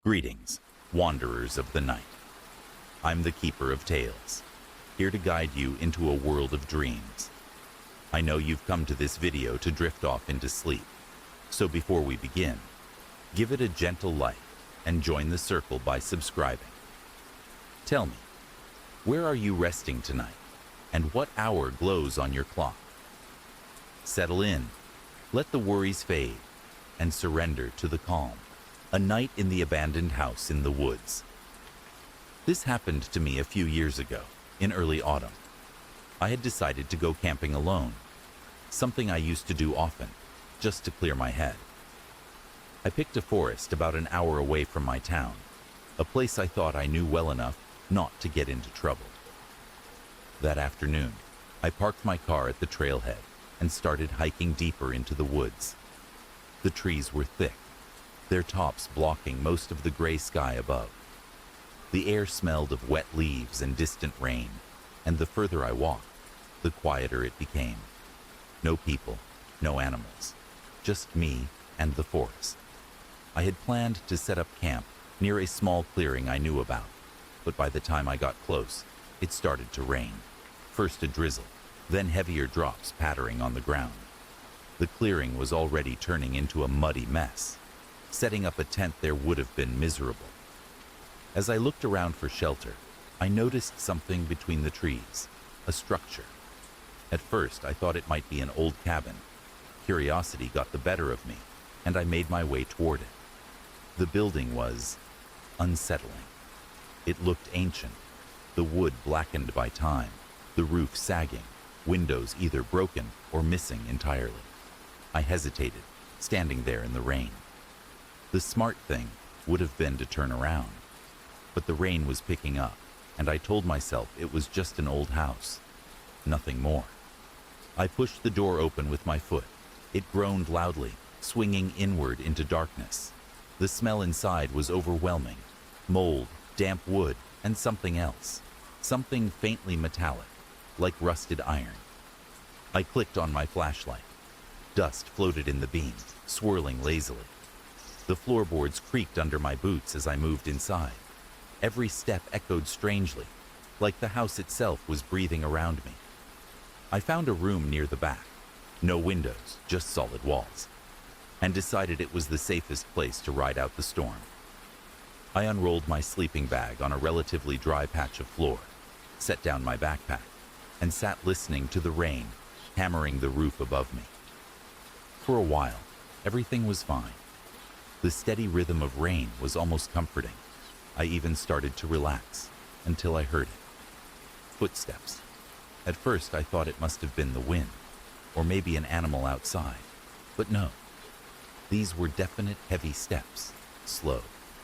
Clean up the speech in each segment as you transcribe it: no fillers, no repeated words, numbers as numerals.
Greetings, wanderers of the night. I'm the Keeper of Tales, here to guide you into a world of dreams. I know you've come to this video to drift off into sleep, so before we begin, give it a gentle like and join the circle by subscribing. Tell me, where are you resting tonight, and what hour glows on your clock? Settle in, let the worries fade, and surrender to the calm. A night in the abandoned house in the woods. This happened to me a few years ago, in early autumn. I had decided to go camping alone, something I used to do often, just to clear my head. I picked a forest about an hour away from my town, a place I thought I knew well enough not to get into trouble. That afternoon, I parked my car at the trailhead and started hiking deeper into the woods. The trees were thick, their tops blocking most of the gray sky above. The air smelled of wet leaves and distant rain, and the further I walked, the quieter it became. No people, no animals, just me and the forest. I had planned to set up camp near a small clearing I knew about, but by the time I got close, it started to rain. First a drizzle, then heavier drops pattering on the ground. The clearing was already turning into a muddy mess. Setting up a tent there would have been miserable. As I looked around for shelter, I noticed something between the trees, a structure. At first, I thought it might be an old cabin. Curiosity got the better of me, and I made my way toward it. The building was unsettling. It looked ancient, the wood blackened by time, the roof sagging, windows either broken or missing entirely. I hesitated, standing there in the rain. The smart thing would have been to turn around, but the rain was picking up, and I told myself it was just an old house, nothing more. I pushed the door open with my foot. It groaned loudly, swinging inward into darkness. The smell inside was overwhelming: mold, damp wood, and something else, something faintly metallic, like rusted iron. I clicked on my flashlight. Dust floated in the beam, swirling lazily. The floorboards creaked under my boots as I moved inside. Every step echoed strangely, like the house itself was breathing around me. I found a room near the back, no windows, just solid walls, and decided it was the safest place to ride out the storm. I unrolled my sleeping bag on a relatively dry patch of floor, set down my backpack, and sat listening to the rain hammering the roof above me. For a while, everything was fine. The steady rhythm of rain was almost comforting. I even started to relax, until I heard it. Footsteps. At first I thought it must have been the wind, or maybe an animal outside, but no. These were definite heavy steps, slow,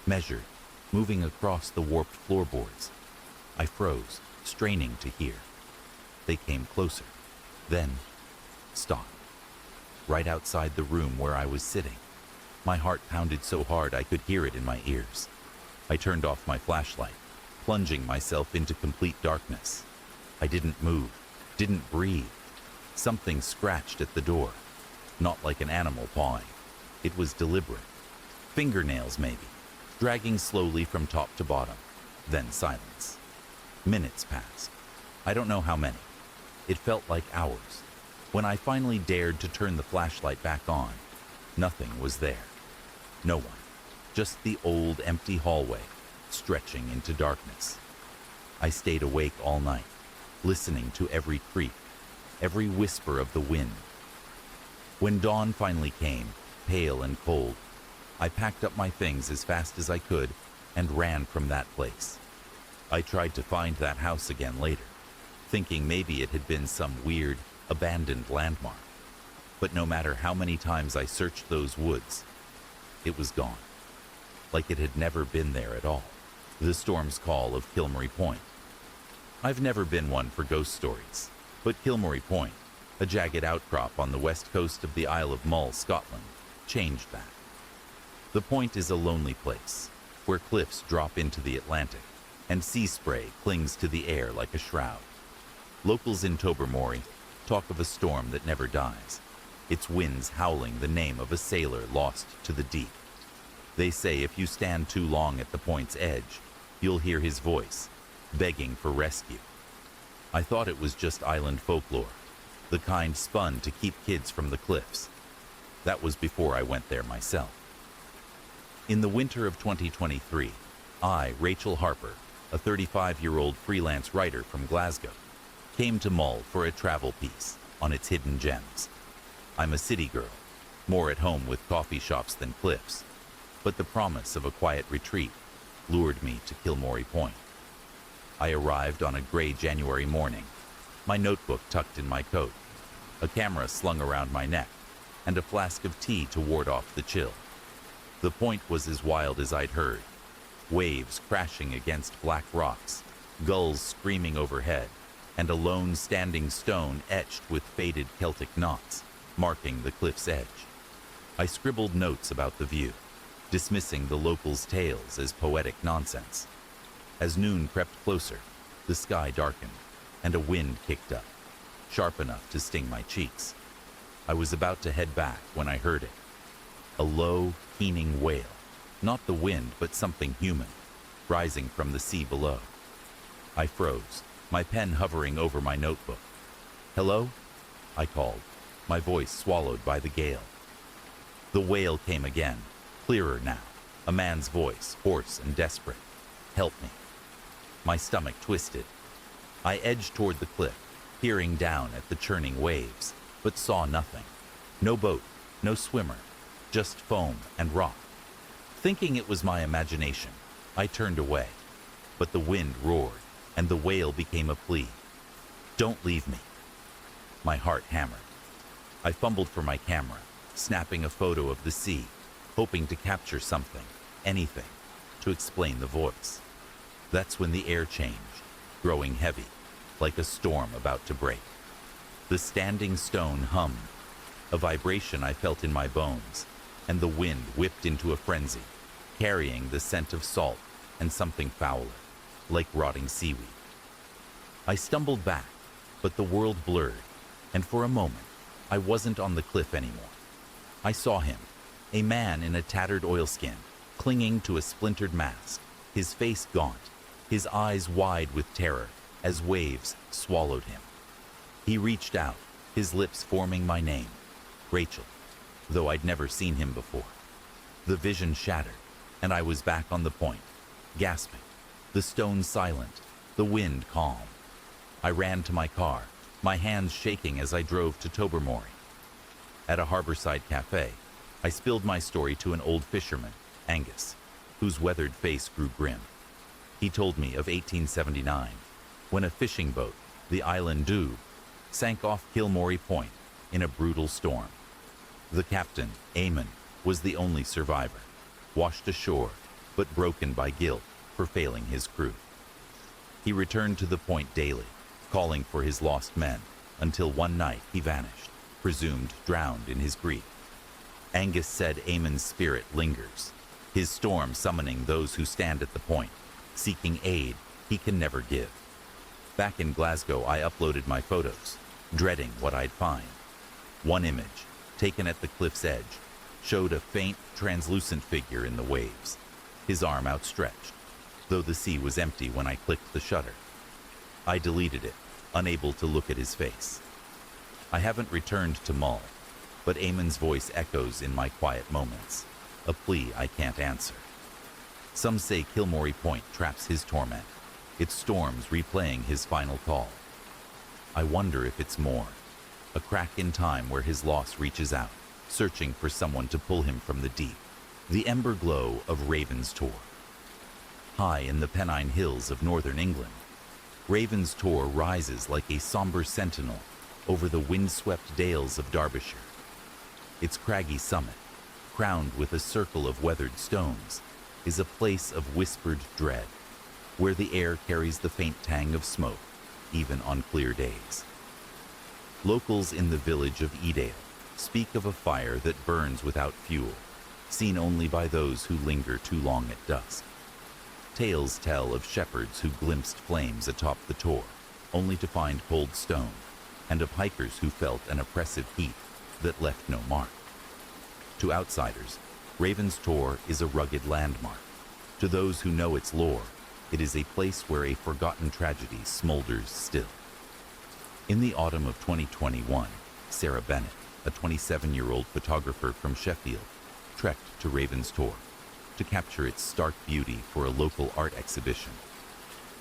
measured, moving across the warped floorboards. I froze, straining to hear. They came closer, then stopped, right outside the room where I was sitting. My heart pounded so hard I could hear it in my ears. I turned off my flashlight, plunging myself into complete darkness. I didn't move, didn't breathe. Something scratched at the door, not like an animal pawing. It was deliberate. Fingernails maybe, dragging slowly from top to bottom, then silence. Minutes passed. I don't know how many. It felt like hours. When I finally dared to turn the flashlight back on, nothing was there. No one. Just the old, empty hallway, stretching into darkness. I stayed awake all night, listening to every creak, every whisper of the wind. When dawn finally came, pale and cold, I packed up my things as fast as I could and ran from that place. I tried to find that house again later, thinking maybe it had been some weird, abandoned landmark. But no matter how many times I searched those woods, it was gone, like it had never been there at all. The storm's call of Kilmary Point. I've never been one for ghost stories, but Kilmary Point, a jagged outcrop on the west coast of the Isle of Mull, Scotland, changed that. The point is a lonely place, where cliffs drop into the Atlantic, and sea spray clings to the air like a shroud. Locals in Tobermory talk of a storm that never dies, its winds howling the name of a sailor lost to the deep. They say if you stand too long at the point's edge, you'll hear his voice, begging for rescue. I thought it was just island folklore, the kind spun to keep kids from the cliffs. That was before I went there myself. In the winter of 2023, I, Rachel Harper, a 35-year-old freelance writer from Glasgow, came to Mull for a travel piece on its hidden gems. I'm a city girl, more at home with coffee shops than cliffs, but the promise of a quiet retreat lured me to Kilmorey Point. I arrived on a gray January morning, my notebook tucked in my coat, a camera slung around my neck, and a flask of tea to ward off the chill. The point was as wild as I'd heard. Waves crashing against black rocks, gulls screaming overhead, and a lone standing stone etched with faded Celtic knots, marking the cliff's edge. I scribbled notes about the view, dismissing the locals' tales as poetic nonsense. As noon crept closer, the sky darkened, and a wind kicked up, sharp enough to sting my cheeks. I was about to head back when I heard it. A low, keening wail, not the wind but something human, rising from the sea below. I froze, my pen hovering over my notebook. "Hello?" I called, my voice swallowed by the gale. The wail came again, clearer now, a man's voice, hoarse and desperate. "Help me." My stomach twisted. I edged toward the cliff, peering down at the churning waves, but saw nothing. No boat, no swimmer, just foam and rock. Thinking it was my imagination, I turned away, but the wind roared, and the wail became a plea. "Don't leave me." My heart hammered. I fumbled for my camera, snapping a photo of the sea, hoping to capture something, anything, to explain the voice. That's when the air changed, growing heavy, like a storm about to break. The standing stone hummed, a vibration I felt in my bones, and the wind whipped into a frenzy, carrying the scent of salt and something fouler, like rotting seaweed. I stumbled back, but the world blurred, and for a moment, I wasn't on the cliff anymore. I saw him, a man in a tattered oilskin, clinging to a splintered mast, his face gaunt, his eyes wide with terror as waves swallowed him. He reached out, his lips forming my name, Rachel, though I'd never seen him before. The vision shattered, and I was back on the point, gasping, the stone silent, the wind calm. I ran to my car, my hands shaking as I drove to Tobermory. At a harborside cafe, I spilled my story to an old fisherman, Angus, whose weathered face grew grim. He told me of 1879, when a fishing boat, the Island Dhu, sank off Kilmorey Point in a brutal storm. The captain, Eamon, was the only survivor, washed ashore, but broken by guilt for failing his crew. He returned to the point daily, calling for his lost men, until one night he vanished, presumed drowned in his grief. Angus said Eamon's spirit lingers, his storm summoning those who stand at the point, seeking aid he can never give. Back in Glasgow, I uploaded my photos, dreading what I'd find. One image, taken at the cliff's edge, showed a faint, translucent figure in the waves, his arm outstretched, though the sea was empty when I clicked the shutter. I deleted it, unable to look at his face. I haven't returned to Mull, but Eamon's voice echoes in my quiet moments, a plea I can't answer. Some say Kilmorey Point traps his torment, its storms replaying his final call. I wonder if it's more, a crack in time where his loss reaches out, searching for someone to pull him from the deep, the ember glow of Raven's Tor. High in the Pennine Hills of northern England, Raven's Tor rises like a somber sentinel over the windswept dales of Derbyshire. Its craggy summit, crowned with a circle of weathered stones, is a place of whispered dread, where the air carries the faint tang of smoke, even on clear days. Locals in the village of Edale speak of a fire that burns without fuel, seen only by those who linger too long at dusk. Tales tell of shepherds who glimpsed flames atop the Tor, only to find cold stone, and of hikers who felt an oppressive heat that left no mark. To outsiders, Ravenstor is a rugged landmark. To those who know its lore, it is a place where a forgotten tragedy smolders still. In the autumn of 2021, Sarah Bennett, a 27-year-old photographer from Sheffield, trekked to Ravenstor to capture its stark beauty for a local art exhibition.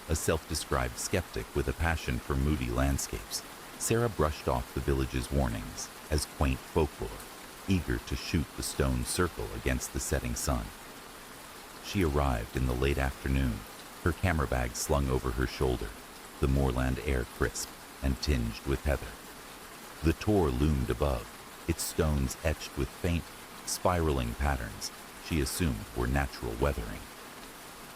A self-described skeptic with a passion for moody landscapes, Sarah brushed off the village's warnings as quaint folklore, eager to shoot the stone circle against the setting sun. She arrived in the late afternoon, her camera bag slung over her shoulder, the moorland air crisp and tinged with heather. The tor loomed above, its stones etched with faint, spiraling patterns she assumed were natural weathering.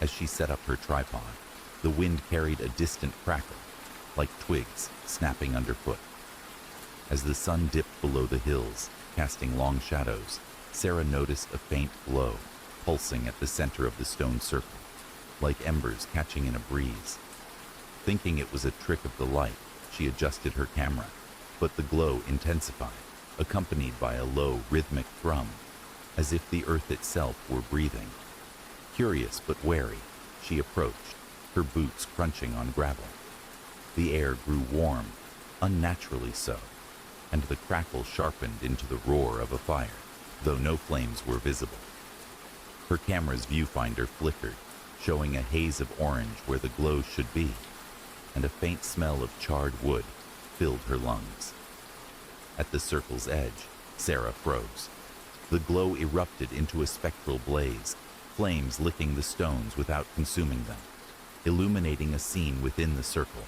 As she set up her tripod, the wind carried a distant crackle, like twigs snapping underfoot. As the sun dipped below the hills, casting long shadows, Sarah noticed a faint glow pulsing at the center of the stone circle, like embers catching in a breeze. Thinking it was a trick of the light, she adjusted her camera, but the glow intensified, accompanied by a low, rhythmic thrum, as if the earth itself were breathing. Curious but wary, she approached, her boots crunching on gravel. The air grew warm, unnaturally so, and the crackle sharpened into the roar of a fire, though no flames were visible. Her camera's viewfinder flickered, showing a haze of orange where the glow should be, and a faint smell of charred wood filled her lungs. At the circle's edge, Sarah froze. The glow erupted into a spectral blaze, flames licking the stones without consuming them, illuminating a scene within the circle.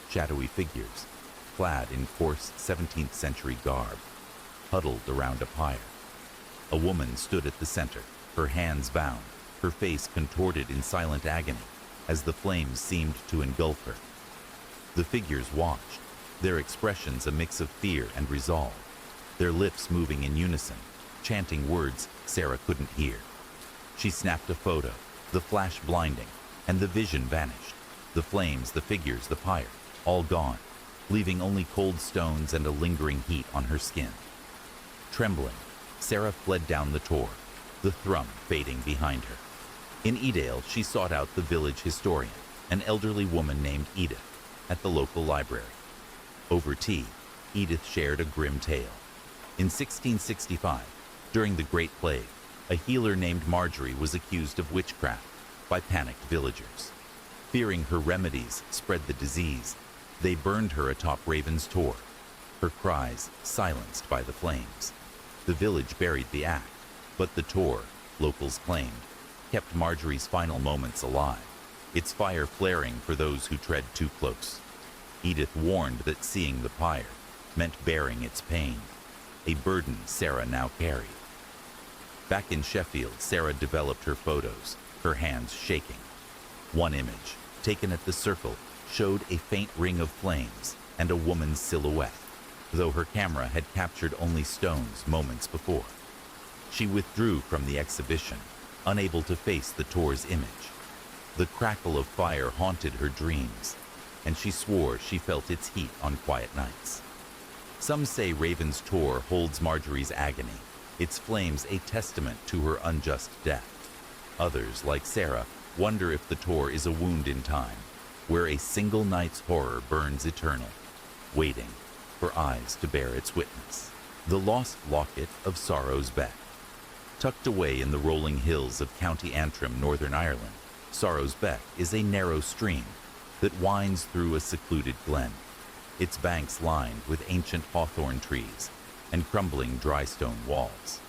Shadowy figures, clad in coarse 17th century garb, huddled around a pyre. A woman stood at the center, her hands bound, her face contorted in silent agony as the flames seemed to engulf her. The figures watched, their expressions a mix of fear and resolve, their lips moving in unison, chanting words Sarah couldn't hear. She snapped a photo, the flash blinding, and the vision vanished. The flames, the figures, the pyre, all gone, leaving only cold stones and a lingering heat on her skin. Trembling, Sarah fled down the tor, the thrum fading behind her. In Edale, she sought out the village historian, an elderly woman named Edith, at the local library. Over tea, Edith shared a grim tale. In 1665, during the Great Plague, a healer named Marjorie was accused of witchcraft by panicked villagers. Fearing her remedies spread the disease, they burned her atop Raven's Tor, her cries silenced by the flames. The village buried the act, but the Tor, locals claimed, kept Marjorie's final moments alive, its fire flaring for those who tread too close. Edith warned that seeing the pyre meant bearing its pain, a burden Sarah now carried. Back in Sheffield, Sarah developed her photos, her hands shaking. One image, taken at the circle, showed a faint ring of flames and a woman's silhouette, though her camera had captured only stones moments before. She withdrew from the exhibition, unable to face the tor's image. The crackle of fire haunted her dreams, and she swore she felt its heat on quiet nights. Some say Raven's Tor holds Marjorie's agony, its flames a testament to her unjust death. Others, like Sarah, wonder if the Tor is a wound in time, where a single night's horror burns eternal, waiting for eyes to bear its witness. The Lost Locket of Sorrow's Beck. Tucked away in the rolling hills of County Antrim, Northern Ireland, Sorrow's Beck is a narrow stream that winds through a secluded glen, its banks lined with ancient hawthorn trees and crumbling dry stone walls.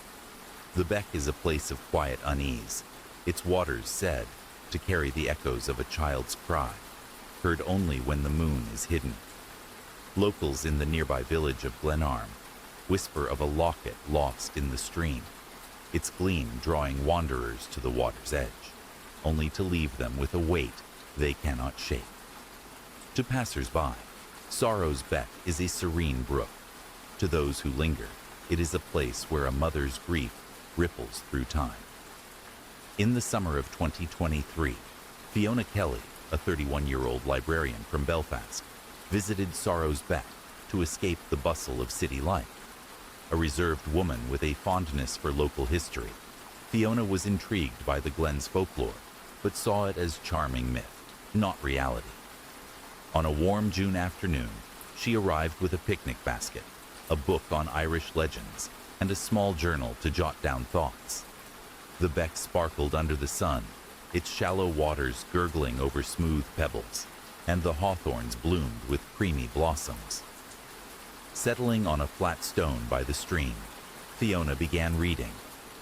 The beck is a place of quiet unease, its waters said to carry the echoes of a child's cry, heard only when the moon is hidden. Locals in the nearby village of Glenarm whisper of a locket lost in the stream, its gleam drawing wanderers to the water's edge, only to leave them with a weight they cannot shake. To passers-by, Sorrow's Beck is a serene brook. To those who linger, it is a place where a mother's grief ripples through time. In the summer of 2023, Fiona Kelly, a 31-year-old librarian from Belfast, visited Sorrow's Beck to escape the bustle of city life. A reserved woman with a fondness for local history, Fiona was intrigued by the Glen's folklore, but saw it as charming myth, not reality. On a warm June afternoon, she arrived with a picnic basket, a book on Irish legends, and a small journal to jot down thoughts. The beck sparkled under the sun, its shallow waters gurgling over smooth pebbles, and the hawthorns bloomed with creamy blossoms. Settling on a flat stone by the stream, Fiona began reading,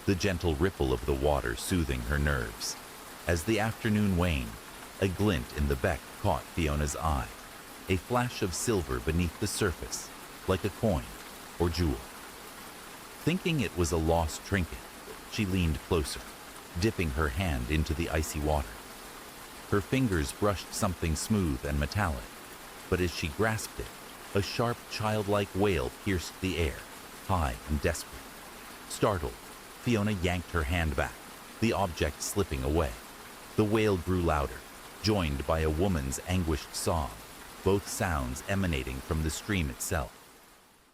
the gentle ripple of the water soothing her nerves. As the afternoon waned, a glint in the beck caught Fiona's eye, a flash of silver beneath the surface, like a coin or jewel. Thinking it was a lost trinket, she leaned closer, dipping her hand into the icy water. Her fingers brushed something smooth and metallic, but as she grasped it, a sharp, childlike wail pierced the air, high and desperate. Startled, Fiona yanked her hand back, the object slipping away. The wail grew louder, joined by a woman's anguished sob, both sounds emanating from the stream itself.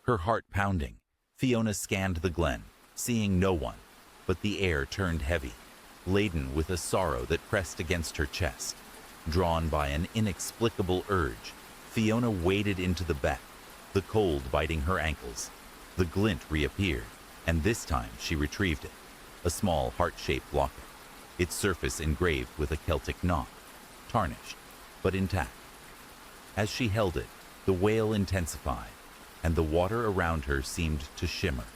Her heart pounding, Fiona scanned the glen, seeing no one, but the air turned heavy, laden with a sorrow that pressed against her chest. Drawn by an inexplicable urge, Fiona waded into the beck, the cold biting her ankles. The glint reappeared, and this time she retrieved it, a small heart-shaped locket, its surface engraved with a Celtic knot, tarnished, but intact. As she held it, the wail intensified, and the water around her seemed to shimmer,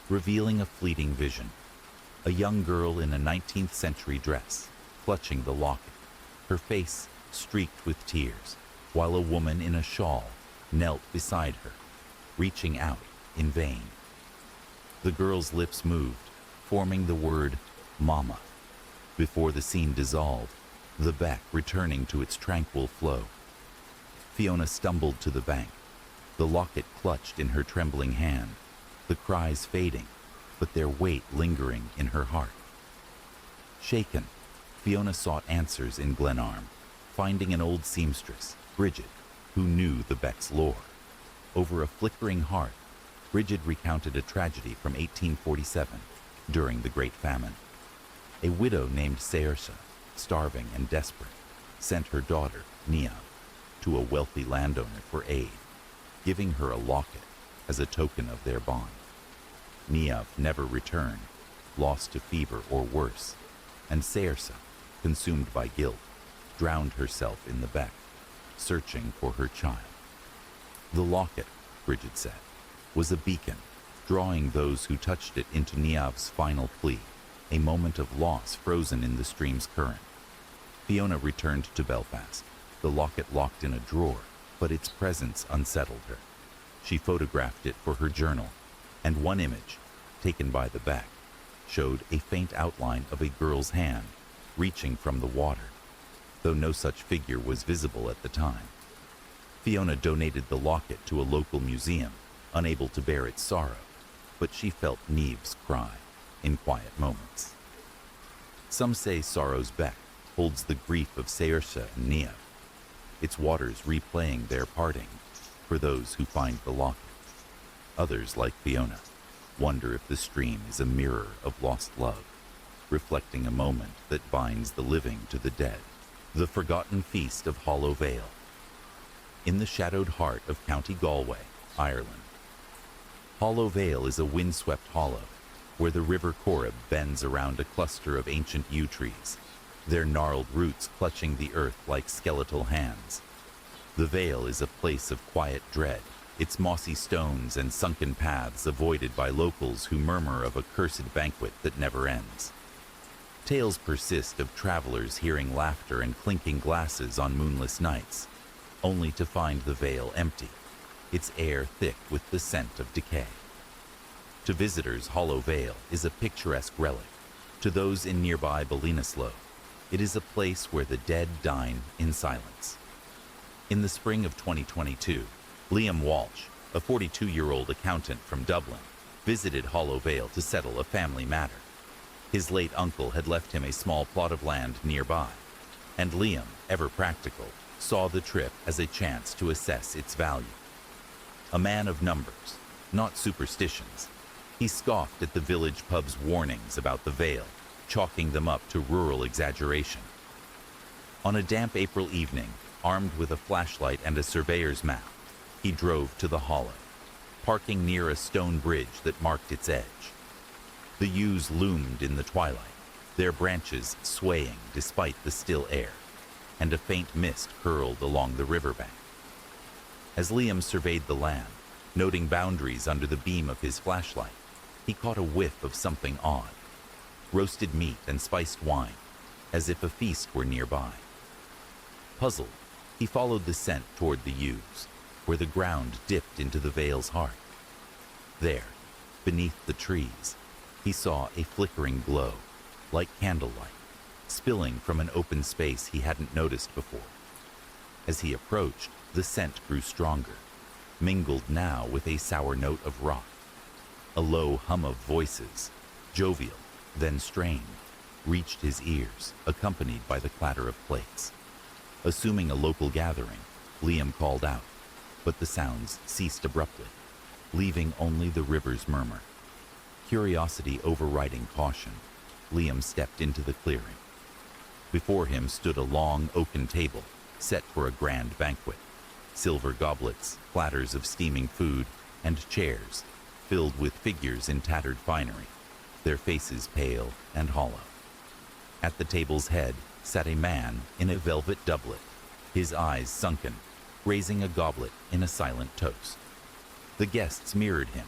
revealing a fleeting vision. A young girl in a 19th century dress, clutching the locket, her face streaked with tears, while a woman in a shawl knelt beside her, reaching out in vain. The girl's lips moved, forming the word "Mama." Before the scene dissolved, the beck returning to its tranquil flow. Fiona stumbled to the bank, the locket clutched in her trembling hand, the cries fading, but their weight lingering in her heart. Shaken, Fiona sought answers in Glenarm, finding an old seamstress, Bridget, who knew the beck's lore. Over a flickering hearth, Bridget recounted a tragedy from 1847, during the Great Famine. A widow named Saoirse, starving and desperate, sent her daughter, Nia, to a wealthy landowner for aid, giving her a locket as a token of their bond. Nia never returned, lost to fever or worse, and Saoirse, consumed by guilt, drowned herself in the beck, searching for her child. The locket, Bridget said, was a beacon, drawing those who touched it into Niamh's final plea, a moment of loss frozen in the stream's current. Fiona returned to Belfast, the locket locked in a drawer, but its presence unsettled her. She photographed it for her journal, and one image, taken by the beck, showed a faint outline of a girl's hand reaching from the water, though no such figure was visible at the time. Fiona donated the locket to a local museum, unable to bear its sorrow, but she felt Niamh's cry in quiet moments. Some say Sorrow's beck holds the grief of Saoirse and Niamh, its waters replaying their parting for those who find the locket. Others, like Fiona, wonder if the stream is a mirror of lost love, reflecting a moment that binds the living to the dead. The forgotten feast of Hollow Vale. In the shadowed heart of County Galway, Ireland. Hollow Vale is a windswept hollow where the River Corrib bends around a cluster of ancient yew trees, their gnarled roots clutching the earth like skeletal hands. The vale is a place of quiet dread, its mossy stones and sunken paths avoided by locals who murmur of a cursed banquet that never ends. Tales persist of travelers hearing laughter and clinking glasses on moonless nights, only to find the vale empty, its air thick with the scent of decay. To visitors, Hollow Vale is a picturesque relic. To those in nearby Ballinasloe, it is a place where the dead dine in silence. In the spring of 2022, Liam Walsh, a 42-year-old accountant from Dublin, visited Hollow Vale to settle a family matter. His late uncle had left him a small plot of land nearby, and Liam, ever practical, saw the trip as a chance to assess its value. A man of numbers, not superstitions, he scoffed at the village pub's warnings about the Vale, chalking them up to rural exaggeration. On a damp April evening, armed with a flashlight and a surveyor's map, he drove to the hollow, parking near a stone bridge that marked its edge. The yews loomed in the twilight, their branches swaying despite the still air, and a faint mist curled along the riverbank. As Liam surveyed the land, noting boundaries under the beam of his flashlight, he caught a whiff of something odd. Roasted meat and spiced wine, as if a feast were nearby. Puzzled, he followed the scent toward the yews, where the ground dipped into the vale's heart. There, beneath the trees, he saw a flickering glow, like candlelight, spilling from an open space he hadn't noticed before. As he approached, the scent grew stronger, mingled now with a sour note of rot. A low hum of voices, jovial, then strained, reached his ears, accompanied by the clatter of plates. Assuming a local gathering, Liam called out, but the sounds ceased abruptly, leaving only the river's murmur. Curiosity overriding caution, Liam stepped into the clearing. Before him stood a long oaken table, set for a grand banquet. Silver goblets, platters of steaming food, and chairs, filled with figures in tattered finery, their faces pale and hollow. At the table's head sat a man in a velvet doublet, his eyes sunken, raising a goblet in a silent toast. The guests mirrored him,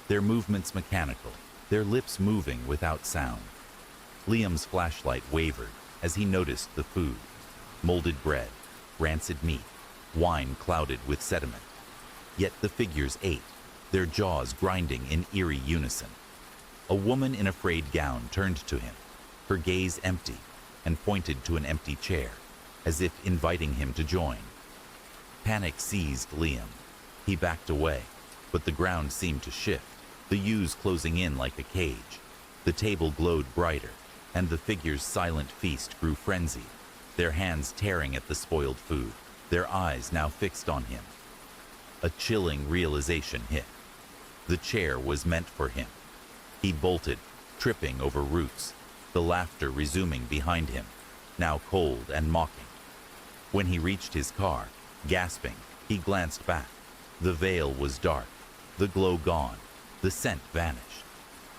their movements mechanical, their lips moving without sound. Liam's flashlight wavered as he noticed the food: molded bread, rancid meat, wine clouded with sediment. Yet the figures ate, their jaws grinding in eerie unison. A woman in a frayed gown turned to him, her gaze empty, and pointed to an empty chair, as if inviting him to join. Panic seized Liam. He backed away, but the ground seemed to shift, the yews closing in like a cage. The table glowed brighter, and the figures' silent feast grew frenzied, their hands tearing at the spoiled food, their eyes now fixed on him. A chilling realization hit. The chair was meant for him. He bolted, tripping over roots, the laughter resuming behind him, now cold and mocking. When he reached his car, gasping, he glanced back. The veil was dark, the glow gone, the scent vanished.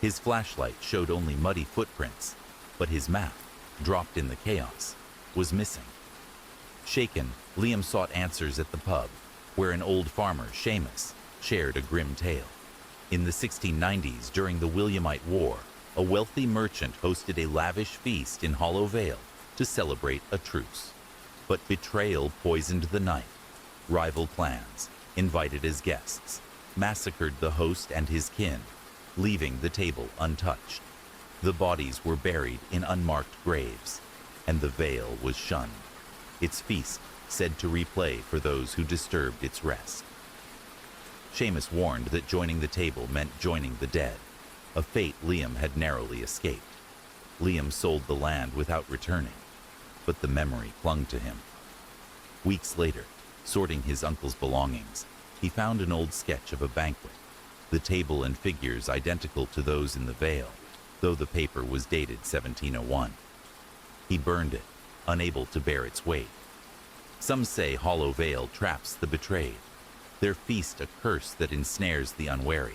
His flashlight showed only muddy footprints, but his map, dropped in the chaos, was missing. Shaken, Liam sought answers at the pub, where an old farmer, Seamus, shared a grim tale. In the 1690s, during the Williamite War, a wealthy merchant hosted a lavish feast in Hollow Vale to celebrate a truce. But betrayal poisoned the night. Rival clans, invited as guests, massacred the host and his kin, leaving the table untouched. The bodies were buried in unmarked graves, and the Vale was shunned, its feast said to replay for those who disturbed its rest. Seamus warned that joining the table meant joining the dead, a fate Liam had narrowly escaped. Liam sold the land without returning, but the memory clung to him. Weeks later, sorting his uncle's belongings, he found an old sketch of a banquet, the table and figures identical to those in the Vale, though the paper was dated 1701. He burned it, unable to bear its weight. Some say Hollow Vale traps the betrayed, their feast a curse that ensnares the unwary.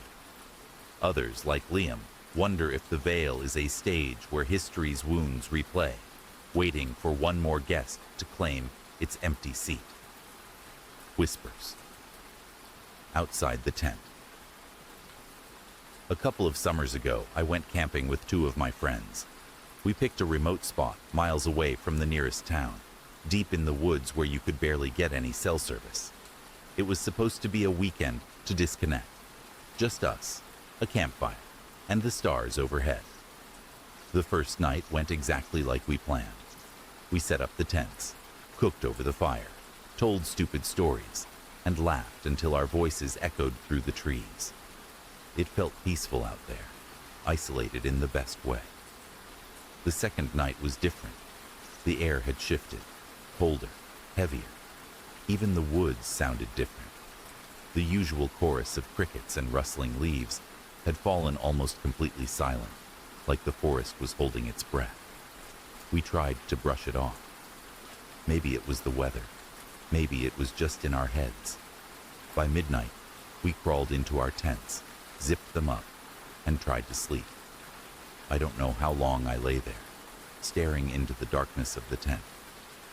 Others, like Liam, wonder if the Vale is a stage where history's wounds replay, waiting for one more guest to claim its empty seat. Whispers. Outside the tent. A couple of summers ago, I went camping with two of my friends. We picked a remote spot miles away from the nearest town, deep in the woods where you could barely get any cell service. It was supposed to be a weekend to disconnect. Just us, a campfire, and the stars overhead. The first night went exactly like we planned. We set up the tents, cooked over the fire, told stupid stories, and laughed until our voices echoed through the trees. It felt peaceful out there, isolated in the best way. The second night was different. The air had shifted, colder, heavier. Even the woods sounded different. The usual chorus of crickets and rustling leaves had fallen almost completely silent. like the forest was holding its breath. We tried to brush it off. Maybe it was the weather. Maybe it was just in our heads. By midnight, we crawled into our tents, zipped them up, and tried to sleep. I don't know how long I lay there, staring into the darkness of the tent,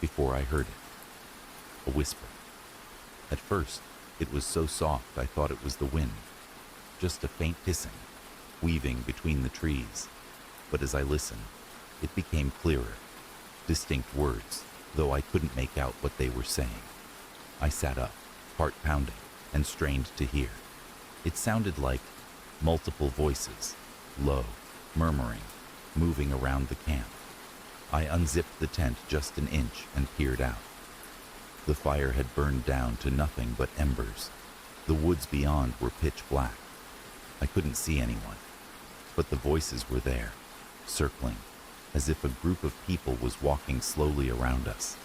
before I heard it. A whisper. At first, it was so soft I thought it was the wind, just a faint hissing, weaving between the trees. But as I listened, it became clearer, distinct words, though I couldn't make out what they were saying. I sat up, heart pounding, and strained to hear. It sounded like multiple voices, low, murmuring, moving around the camp. I unzipped the tent just an inch and peered out. The fire had burned down to nothing but embers. The woods beyond were pitch black. I couldn't see anyone, but the voices were there, circling, as if a group of people was walking slowly around us.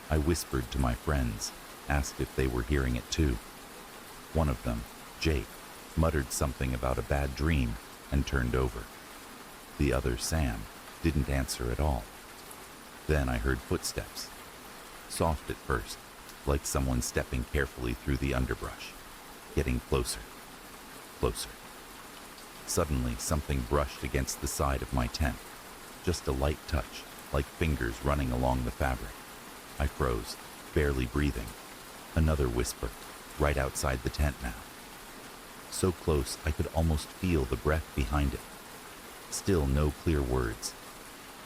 I whispered to my friends, asked if they were hearing it too. One of them, Jake, muttered something about a bad dream and turned over. The other, Sam, didn't answer at all. Then I heard footsteps. Soft at first, like someone stepping carefully through the underbrush, getting closer, closer. Suddenly, something brushed against the side of my tent. Just a light touch, like fingers running along the fabric. I froze, barely breathing. Another whisper, right outside the tent now. So close I could almost feel the breath behind it. Still no clear words.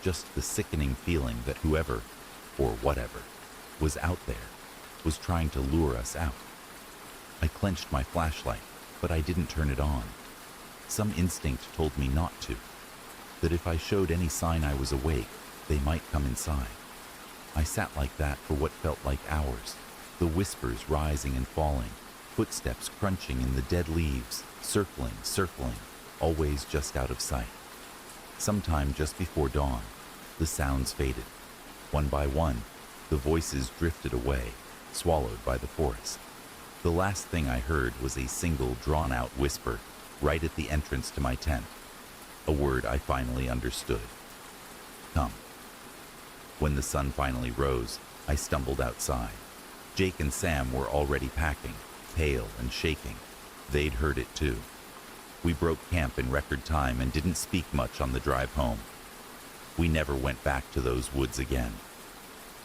Just the sickening feeling that whoever, or whatever, was out there, was trying to lure us out. I clenched my flashlight, but I didn't turn it on. Some instinct told me not to, that if I showed any sign I was awake, they might come inside. I sat like that for what felt like hours, the whispers rising and falling, footsteps crunching in the dead leaves, circling, always just out of sight. Sometime just before dawn, the sounds faded. One by one, the voices drifted away, swallowed by the forest. The last thing I heard was a single drawn-out whisper right at the entrance to my tent, a word I finally understood. Come. When the sun finally rose, I stumbled outside. Jake and Sam were already packing, pale and shaking. They'd heard it too. We broke camp in record time and didn't speak much on the drive home. We never went back to those woods again.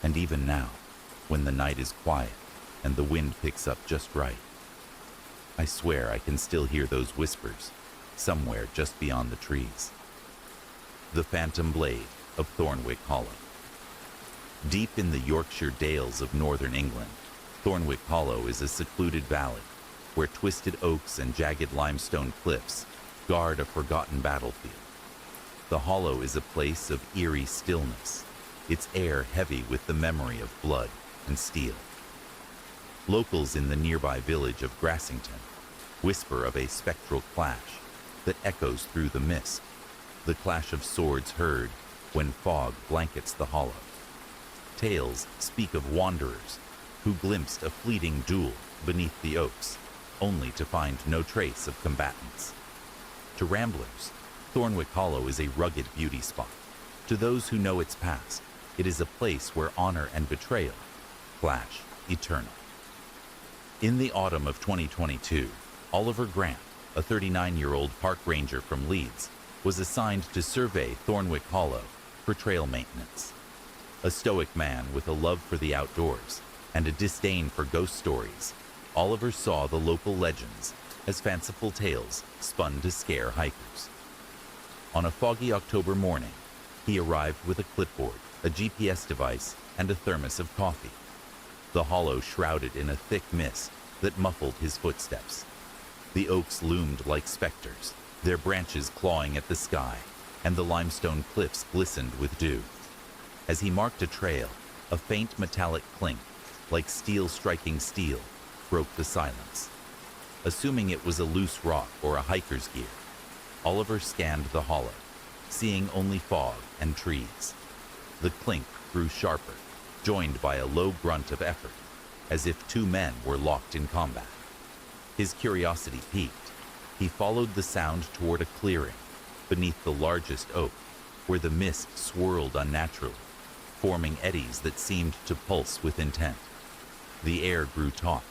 And even now, when the night is quiet and the wind picks up just right, I swear I can still hear those whispers, somewhere just beyond the trees. The Phantom Blade of Thornwick Hollow. Deep in the Yorkshire Dales of northern England, Thornwick Hollow is a secluded valley where twisted oaks and jagged limestone cliffs guard a forgotten battlefield. The hollow is a place of eerie stillness, its air heavy with the memory of blood and steel. Locals in the nearby village of Grassington whisper of a spectral clash that echoes through the mist, the clash of swords heard when fog blankets the hollow. Tales speak of wanderers who glimpsed a fleeting duel beneath the oaks, only to find no trace of combatants. To ramblers, Thornwick Hollow is a rugged beauty spot. To those who know its past, it is a place where honor and betrayal clash eternal. In the autumn of 2022, Oliver Grant, a 39-year-old park ranger from Leeds, was assigned to survey Thornwick Hollow for trail maintenance. A stoic man with a love for the outdoors and a disdain for ghost stories, Oliver saw the local legends as fanciful tales spun to scare hikers. On a foggy October morning, he arrived with a clipboard, a GPS device, and a thermos of coffee. The hollow shrouded in a thick mist that muffled his footsteps. The oaks loomed like specters, their branches clawing at the sky, and the limestone cliffs glistened with dew. As he marked a trail, a faint metallic clink, like steel striking steel, broke the silence. Assuming it was a loose rock or a hiker's gear, Oliver scanned the hollow, seeing only fog and trees. The clink grew sharper, joined by a low grunt of effort, as if two men were locked in combat. His curiosity piqued. He followed the sound toward a clearing, beneath the largest oak, where the mist swirled unnaturally, forming eddies that seemed to pulse with intent. The air grew taut,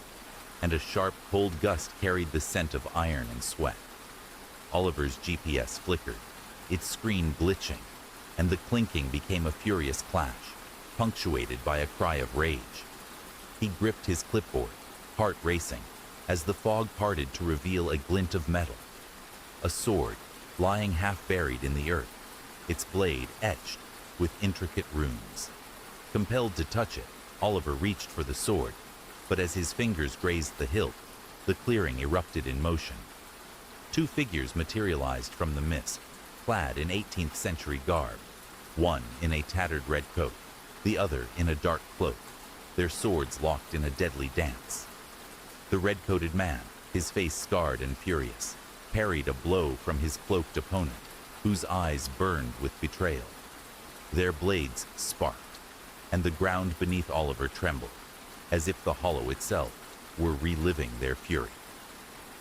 and a sharp, cold gust carried the scent of iron and sweat. Oliver's GPS flickered, its screen glitching, and the clinking became a furious clash, punctuated by a cry of rage. He gripped his clipboard, heart racing, as the fog parted to reveal a glint of metal. A sword, lying half buried in the earth, its blade etched with intricate runes. Compelled to touch it, Oliver reached for the sword, but as his fingers grazed the hilt, the clearing erupted in motion. Two figures materialized from the mist, clad in 18th century garb, one in a tattered red coat, the other in a dark cloak, their swords locked in a deadly dance. The red-coated man, his face scarred and furious, parried a blow from his cloaked opponent, whose eyes burned with betrayal. Their blades sparked, and the ground beneath Oliver trembled, as if the hollow itself were reliving their fury.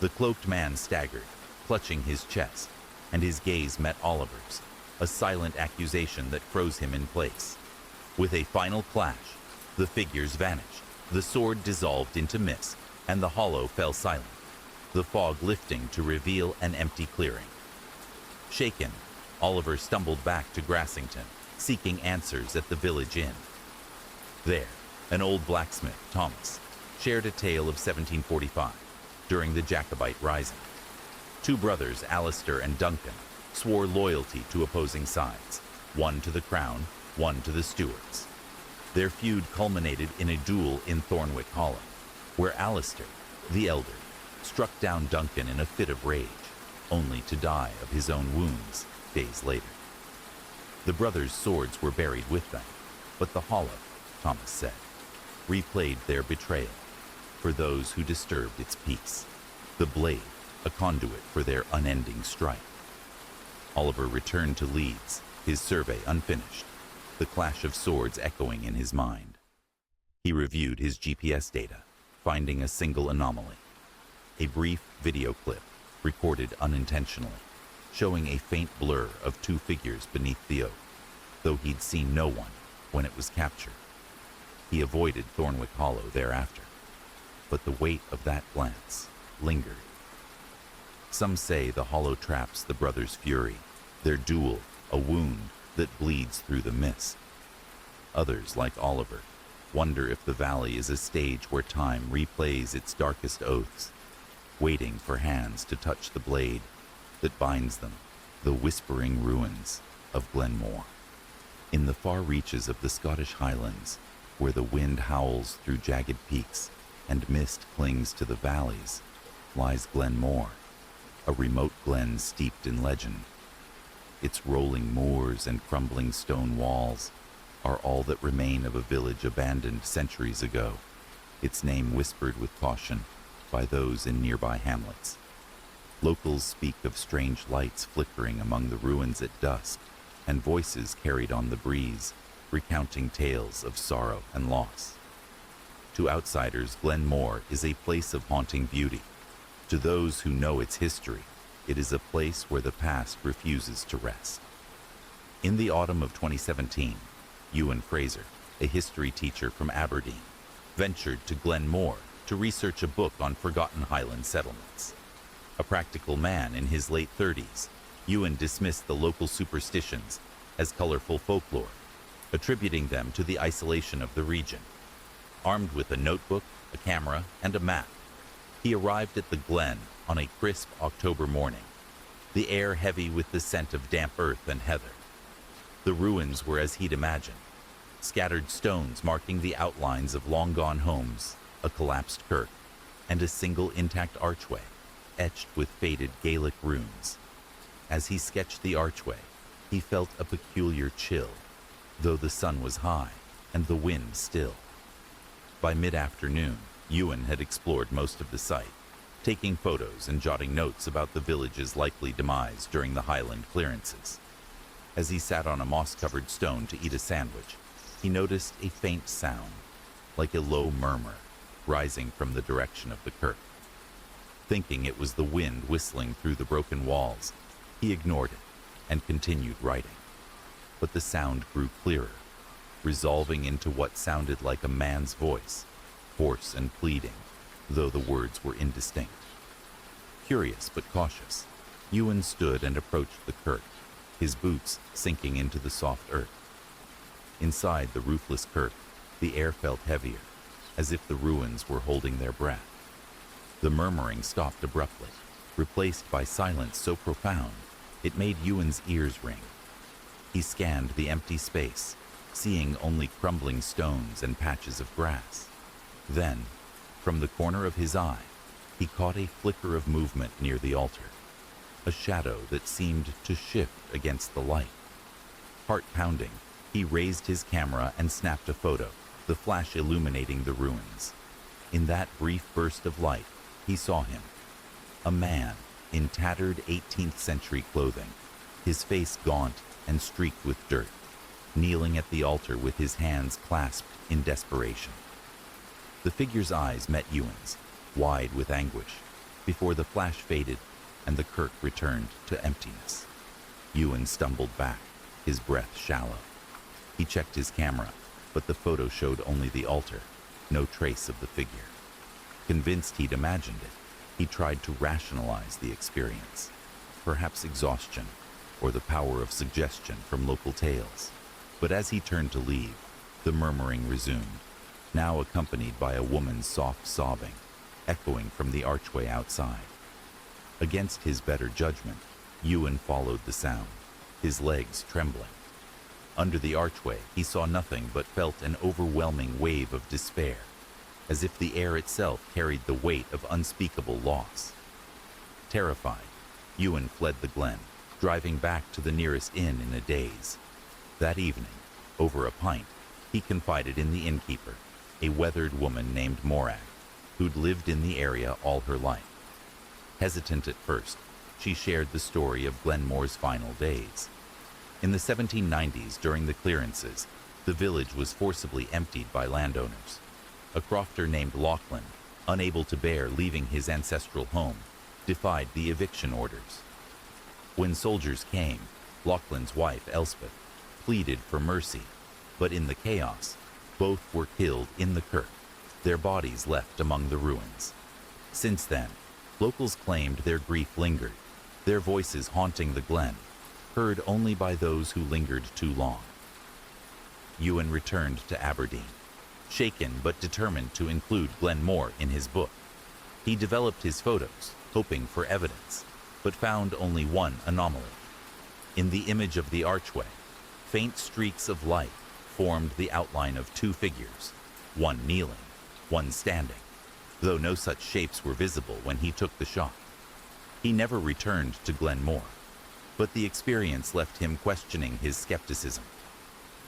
The cloaked man staggered, clutching his chest, and his gaze met Oliver's, a silent accusation that froze him in place. With a final clash, the figures vanished, the sword dissolved into mist, and the hollow fell silent, the fog lifting to reveal an empty clearing. Shaken, Oliver stumbled back to Grassington, seeking answers at the village inn. There, an old blacksmith, Thomas, shared a tale of 1745, during the Jacobite Rising. Two brothers, Alistair and Duncan, swore loyalty to opposing sides, one to the crown, one to the Stuarts. Their feud culminated in a duel in Thornwick Hollow, where Alistair, the elder, struck down Duncan in a fit of rage, only to die of his own wounds days later. The brothers' swords were buried with them, but the hollow, Thomas said, replayed their betrayal for those who disturbed its peace, the blade a conduit for their unending strife. Oliver returned to Leeds, his survey unfinished, the clash of swords echoing in his mind. He reviewed his GPS data, finding a single anomaly. A brief video clip, recorded unintentionally, showing a faint blur of two figures beneath the oak, though he'd seen no one when it was captured. He avoided Thornwick Hollow thereafter, but the weight of that glance lingered. Some say the hollow traps the brothers' fury, their duel a wound that bleeds through the mist. Others, like Oliver, wonder if the valley is a stage where time replays its darkest oaths, waiting for hands to touch the blade that binds them, the whispering ruins of Glenmore. In the far reaches of the Scottish Highlands, where the wind howls through jagged peaks and mist clings to the valleys, lies Glenmore, a remote glen steeped in legend. Its rolling moors and crumbling stone walls are all that remain of a village abandoned centuries ago, its name whispered with caution by those in nearby hamlets. Locals speak of strange lights flickering among the ruins at dusk, and voices carried on the breeze, recounting tales of sorrow and loss. To outsiders, Glenmore is a place of haunting beauty. To those who know its history, it is a place where the past refuses to rest. In the autumn of 2017, Ewan Fraser, a history teacher from Aberdeen, ventured to Glenmore to research a book on forgotten Highland settlements. A practical man in his late 30s, Ewan dismissed the local superstitions as colorful folklore, attributing them to the isolation of the region. Armed with a notebook, a camera, and a map, he arrived at the glen on a crisp October morning, the air heavy with the scent of damp earth and heather. The ruins were as he'd imagined, scattered stones marking the outlines of long-gone homes, a collapsed kirk, and a single intact archway, etched with faded Gaelic runes. As he sketched the archway, he felt a peculiar chill, though the sun was high and the wind still. By mid-afternoon, Ewan had explored most of the site, taking photos and jotting notes about the village's likely demise during the Highland clearances. As he sat on a moss-covered stone to eat a sandwich, he noticed a faint sound, like a low murmur, rising from the direction of the kirk. Thinking it was the wind whistling through the broken walls, he ignored it and continued writing. But the sound grew clearer, resolving into what sounded like a man's voice, hoarse and pleading, though the words were indistinct. Curious but cautious, Ewan stood and approached the kirk, his boots sinking into the soft earth. Inside the roofless kirk, the air felt heavier, as if the ruins were holding their breath. The murmuring stopped abruptly, replaced by silence so profound it made Ewan's ears ring. He scanned the empty space, seeing only crumbling stones and patches of grass. Then, from the corner of his eye, he caught a flicker of movement near the altar, a shadow that seemed to shift against the light. Heart pounding, he raised his camera and snapped a photo, the flash illuminating the ruins. In that brief burst of light, he saw him, a man in tattered 18th century clothing, his face gaunt and streaked with dirt, kneeling at the altar with his hands clasped in desperation. The figure's eyes met Ewan's, wide with anguish, before the flash faded and the kirk returned to emptiness. Ewan stumbled back, his breath shallow. He checked his camera, but the photo showed only the altar, no trace of the figure. Convinced he'd imagined it, he tried to rationalize the experience. Perhaps exhaustion, or the power of suggestion from local tales. But as he turned to leave, the murmuring resumed, now accompanied by a woman's soft sobbing, echoing from the archway outside. Against his better judgment, Ewan followed the sound, his legs trembling. Under the archway, he saw nothing but felt an overwhelming wave of despair, as if the air itself carried the weight of unspeakable loss. Terrified, Ewan fled the glen, driving back to the nearest inn in a daze. That evening, over a pint, he confided in the innkeeper, a weathered woman named Morag, who'd lived in the area all her life. Hesitant at first, she shared the story of Glenmore's final days. In the 1790s, during the clearances, the village was forcibly emptied by landowners. A crofter named Lachlan, unable to bear leaving his ancestral home, defied the eviction orders. When soldiers came, Lachlan's wife, Elspeth, pleaded for mercy, but in the chaos, both were killed in the kirk, their bodies left among the ruins. Since then, locals claimed their grief lingered, their voices haunting the glen, heard only by those who lingered too long. Ewan returned to Aberdeen, shaken but determined to include Glenmore in his book. He developed his photos, hoping for evidence, but found only one anomaly. In the image of the archway, faint streaks of light formed the outline of two figures, one kneeling, one standing, though no such shapes were visible when he took the shot. He never returned to Glenmore, but the experience left him questioning his skepticism.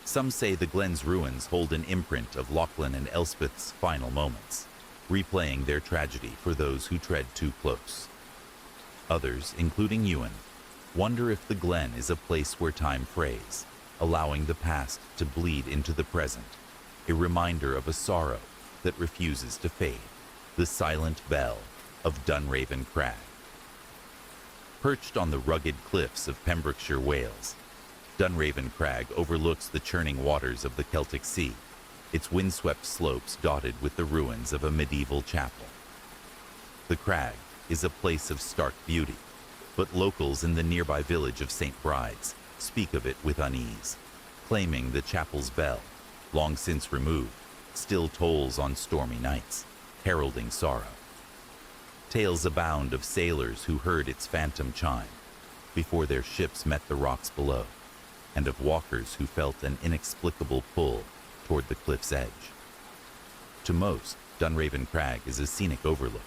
Some say the glen's ruins hold an imprint of Lachlan and Elspeth's final moments, replaying their tragedy for those who tread too close. Others, including Ewan, wonder if the glen is a place where time frays, allowing the past to bleed into the present, a reminder of a sorrow that refuses to fade, the silent bell of Dunraven Crag. Perched on the rugged cliffs of Pembrokeshire, Wales, Dunraven Crag overlooks the churning waters of the Celtic Sea, its windswept slopes dotted with the ruins of a medieval chapel. The crag is a place of stark beauty, but locals in the nearby village of St. Bride's speak of it with unease, claiming the chapel's bell, long since removed, still tolls on stormy nights, heralding sorrow. Tales abound of sailors who heard its phantom chime before their ships met the rocks below, and of walkers who felt an inexplicable pull toward the cliff's edge. To most, Dunraven Crag is a scenic overlook.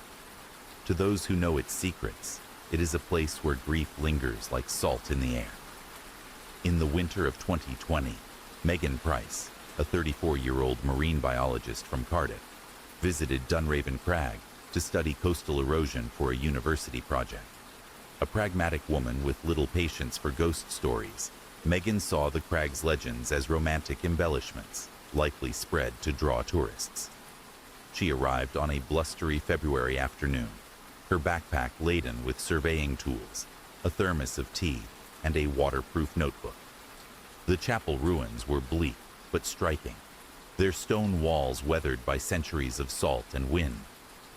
To those who know its secrets, it is a place where grief lingers like salt in the air. In the winter of 2020, Megan Price, a 34-year-old marine biologist from Cardiff, visited Dunraven Crag to study coastal erosion for a university project. A pragmatic woman with little patience for ghost stories, Megan saw the crag's legends as romantic embellishments, likely spread to draw tourists. She arrived on a blustery February afternoon, her backpack laden with surveying tools, a thermos of tea, and a waterproof notebook. The chapel ruins were bleak but striking, their stone walls weathered by centuries of salt and wind,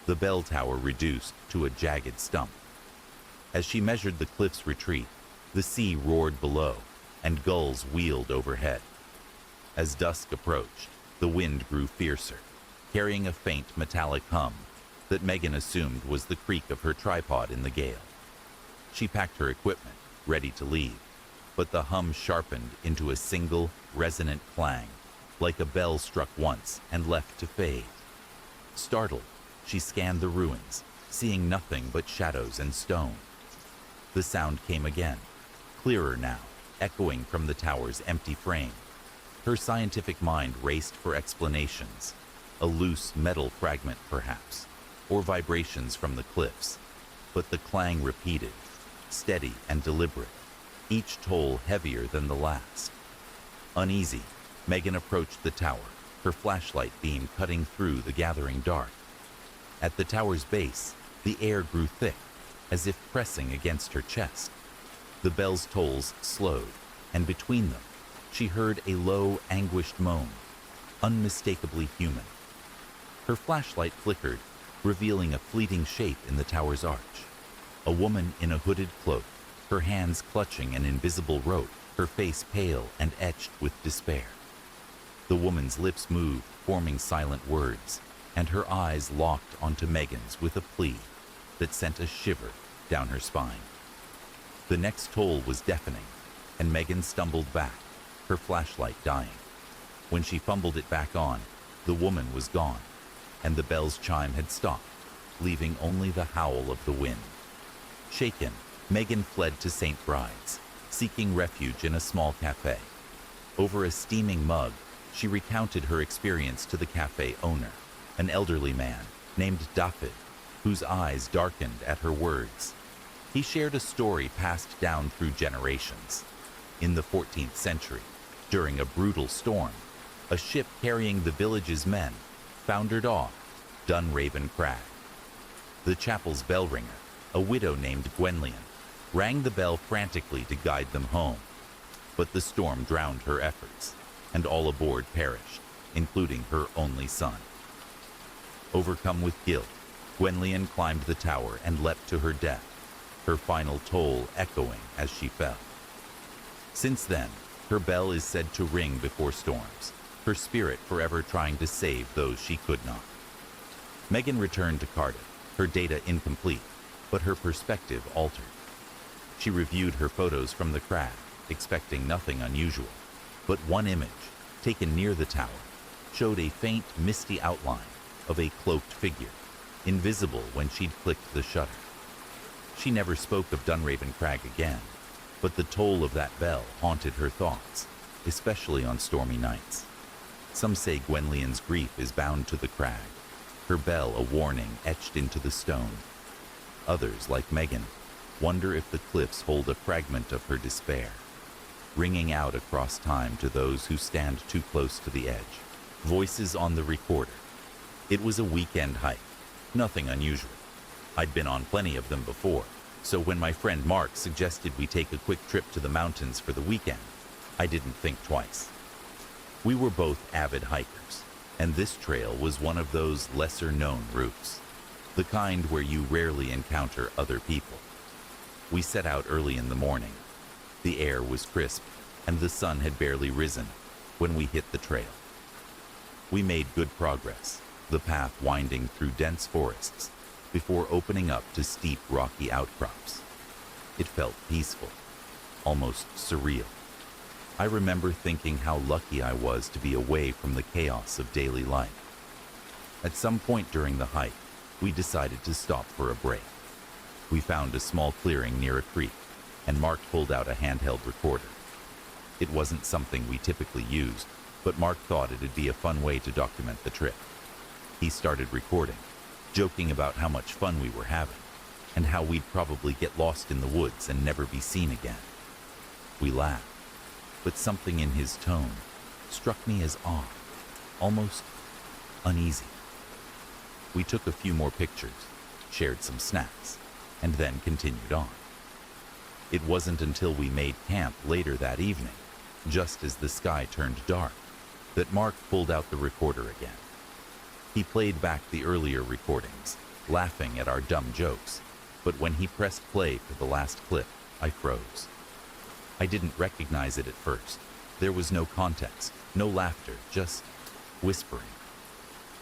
the bell tower reduced to a jagged stump. As she measured the cliff's retreat, the sea roared below, and gulls wheeled overhead. As dusk approached, the wind grew fiercer, carrying a faint metallic hum that Megan assumed was the creak of her tripod in the gale. She packed her equipment, ready to leave, but the hum sharpened into a single, resonant clang, like a bell struck once and left to fade. Startled, she scanned the ruins, seeing nothing but shadows and stone. The sound came again, clearer now, echoing from the tower's empty frame. Her scientific mind raced for explanations, a loose metal fragment perhaps, or vibrations from the cliffs. But the clang repeated, steady and deliberate, each toll heavier than the last. Uneasy, Megan approached the tower, her flashlight beam cutting through the gathering dark. At the tower's base, the air grew thick, as if pressing against her chest. The bell's tolls slowed, and between them, she heard a low, anguished moan, unmistakably human. Her flashlight flickered, revealing a fleeting shape in the tower's arch. A woman in a hooded cloak, her hands clutching an invisible rope, her face pale and etched with despair. The woman's lips moved, forming silent words, and her eyes locked onto Megan's with a plea that sent a shiver down her spine. The next toll was deafening, and Megan stumbled back, her flashlight dying. When she fumbled it back on, the woman was gone, and the bell's chime had stopped, leaving only the howl of the wind. Shaken, Megan fled to St. Bride's, seeking refuge in a small cafe. Over a steaming mug, she recounted her experience to the cafe owner, an elderly man named David, whose eyes darkened at her words. He shared a story passed down through generations. In the 14th century, during a brutal storm, a ship carrying the village's men foundered off Dunraven Crag. The chapel's bell ringer, a widow named Gwenllian, rang the bell frantically to guide them home. But the storm drowned her efforts, and all aboard perished, including her only son. Overcome with guilt, Gwenllian climbed the tower and leapt to her death, her final toll echoing as she fell. Since then, her bell is said to ring before storms, her spirit forever trying to save those she could not. Megan returned to Cardiff, her data incomplete, but her perspective altered. She reviewed her photos from the crag, expecting nothing unusual, but one image, taken near the tower, showed a faint, misty outline of a cloaked figure, invisible when she'd clicked the shutter. She never spoke of Dunraven Crag again, but the toll of that bell haunted her thoughts, especially on stormy nights. Some say Gwenllian's grief is bound to the crag, her bell a warning etched into the stone. Others, like Megan, wonder if the cliffs hold a fragment of her despair, ringing out across time to those who stand too close to the edge. Voices on the recorder. It was a weekend hike, nothing unusual. I'd been on plenty of them before, so when my friend Mark suggested we take a quick trip to the mountains for the weekend, I didn't think twice. We were both avid hikers, and this trail was one of those lesser-known routes, the kind where you rarely encounter other people. We set out early in the morning. The air was crisp, and the sun had barely risen when we hit the trail. We made good progress, the path winding through dense forests before opening up to steep rocky outcrops. It felt peaceful, almost surreal. I remember thinking how lucky I was to be away from the chaos of daily life. At some point during the hike, we decided to stop for a break. We found a small clearing near a creek, and Mark pulled out a handheld recorder. It wasn't something we typically used, but Mark thought it'd be a fun way to document the trip. He started recording, joking about how much fun we were having, and how we'd probably get lost in the woods and never be seen again. We laughed, but something in his tone struck me as odd, almost uneasy. We took a few more pictures, shared some snacks, and then continued on. It wasn't until we made camp later that evening, just as the sky turned dark, that Mark pulled out the recorder again. He played back the earlier recordings, laughing at our dumb jokes, but when he pressed play for the last clip, I froze. I didn't recognize it at first. There was no context, no laughter, just whispering.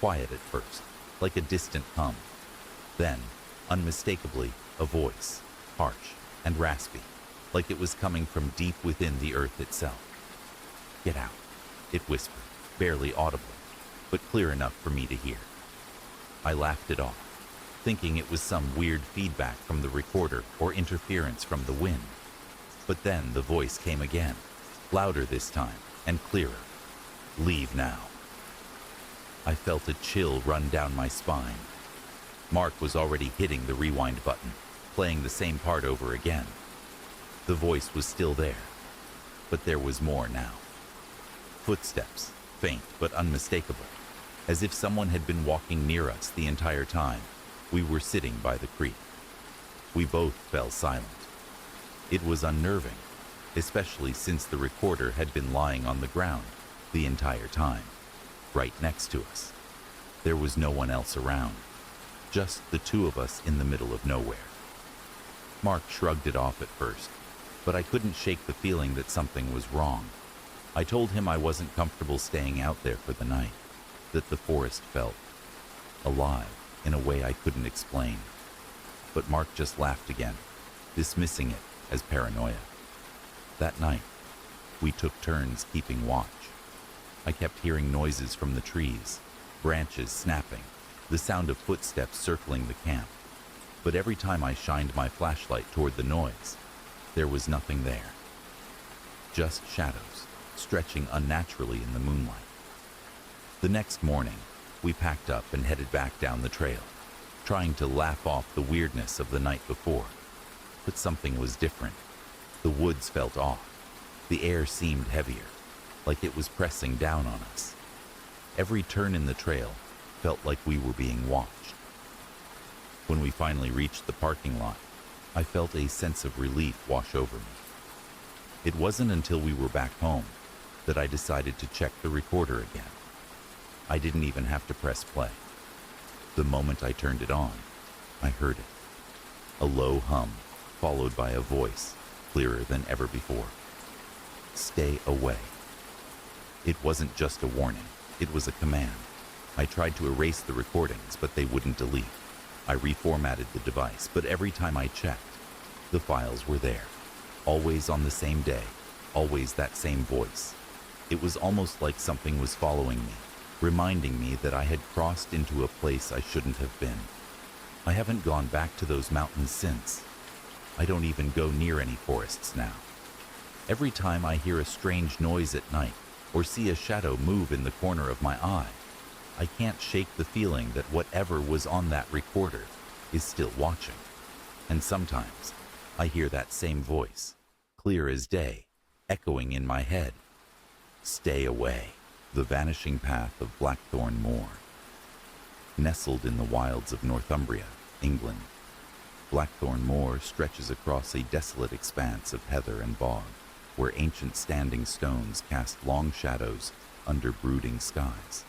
Quiet at first, like a distant hum. Then, unmistakably, a voice, harsh and raspy, like it was coming from deep within the earth itself. "Get out," it whispered, barely audible, but clear enough for me to hear. I laughed it off, thinking it was some weird feedback from the recorder or interference from the wind. But then the voice came again, louder this time and clearer. "Leave now." I felt a chill run down my spine. Mark was already hitting the rewind button, playing the same part over again. The voice was still there, but there was more now. Footsteps, faint but unmistakable, as if someone had been walking near us the entire time we were sitting by the creek. We both fell silent. It was unnerving, especially since the recorder had been lying on the ground the entire time, right next to us. There was no one else around, just the two of us in the middle of nowhere. Mark shrugged it off at first, but I couldn't shake the feeling that something was wrong. I told him I wasn't comfortable staying out there for the night, that the forest felt alive in a way I couldn't explain. But Mark just laughed again, dismissing it as paranoia. That night, we took turns keeping watch. I kept hearing noises from the trees, branches snapping, the sound of footsteps circling the camp. But every time I shined my flashlight toward the noise, there was nothing there. Just shadows, stretching unnaturally in the moonlight. The next morning, we packed up and headed back down the trail, trying to laugh off the weirdness of the night before. But something was different. The woods felt off. The air seemed heavier, like it was pressing down on us. Every turn in the trail felt like we were being watched. When we finally reached the parking lot, I felt a sense of relief wash over me. It wasn't until we were back home that I decided to check the recorder again. I didn't even have to press play. The moment I turned it on, I heard it. A low hum, followed by a voice, clearer than ever before. "Stay away." It wasn't just a warning, it was a command. I tried to erase the recordings, but they wouldn't delete. I reformatted the device, but every time I checked, the files were there. Always on the same day, always that same voice. It was almost like something was following me, reminding me that I had crossed into a place I shouldn't have been. I haven't gone back to those mountains since. I don't even go near any forests now. Every time I hear a strange noise at night or see a shadow move in the corner of my eye, I can't shake the feeling that whatever was on that recorder is still watching. And sometimes I hear that same voice, clear as day, echoing in my head. Stay away. The vanishing path of Blackthorn Moor. Nestled in the wilds of Northumbria, England, Blackthorn Moor stretches across a desolate expanse of heather and bog, where ancient standing stones cast long shadows under brooding skies.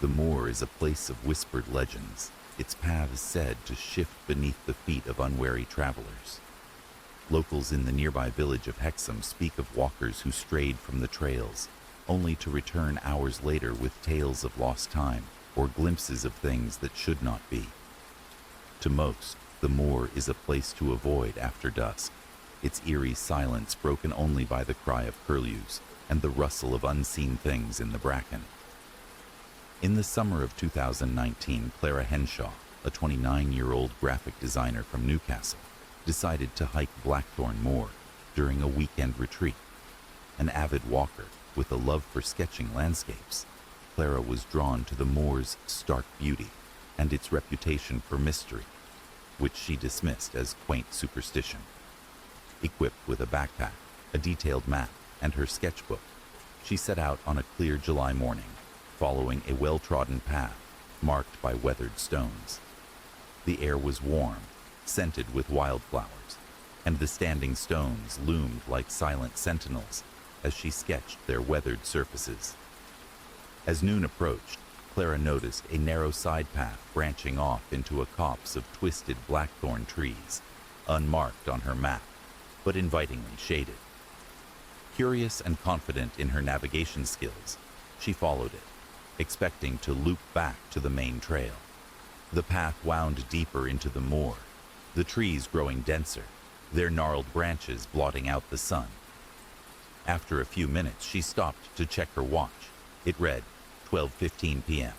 The moor is a place of whispered legends, its paths said to shift beneath the feet of unwary travelers. Locals in the nearby village of Hexham speak of walkers who strayed from the trails, only to return hours later with tales of lost time or glimpses of things that should not be. To most, the moor is a place to avoid after dusk, its eerie silence broken only by the cry of curlews and the rustle of unseen things in the bracken. In the summer of 2019, Clara Henshaw, a 29-year-old graphic designer from Newcastle, decided to hike Blackthorn Moor during a weekend retreat. An avid walker with a love for sketching landscapes, Clara was drawn to the moor's stark beauty and its reputation for mystery, which she dismissed as quaint superstition. Equipped with a backpack, a detailed map, and her sketchbook, she set out on a clear July morning, following a well-trodden path marked by weathered stones. The air was warm, scented with wildflowers, and the standing stones loomed like silent sentinels as she sketched their weathered surfaces. As noon approached, Clara noticed a narrow side path branching off into a copse of twisted blackthorn trees, unmarked on her map, but invitingly shaded. Curious and confident in her navigation skills, she followed it, expecting to loop back to the main trail. The path wound deeper into the moor, the trees growing denser, their gnarled branches blotting out the sun. After a few minutes, she stopped to check her watch. It read 12:15 p.m.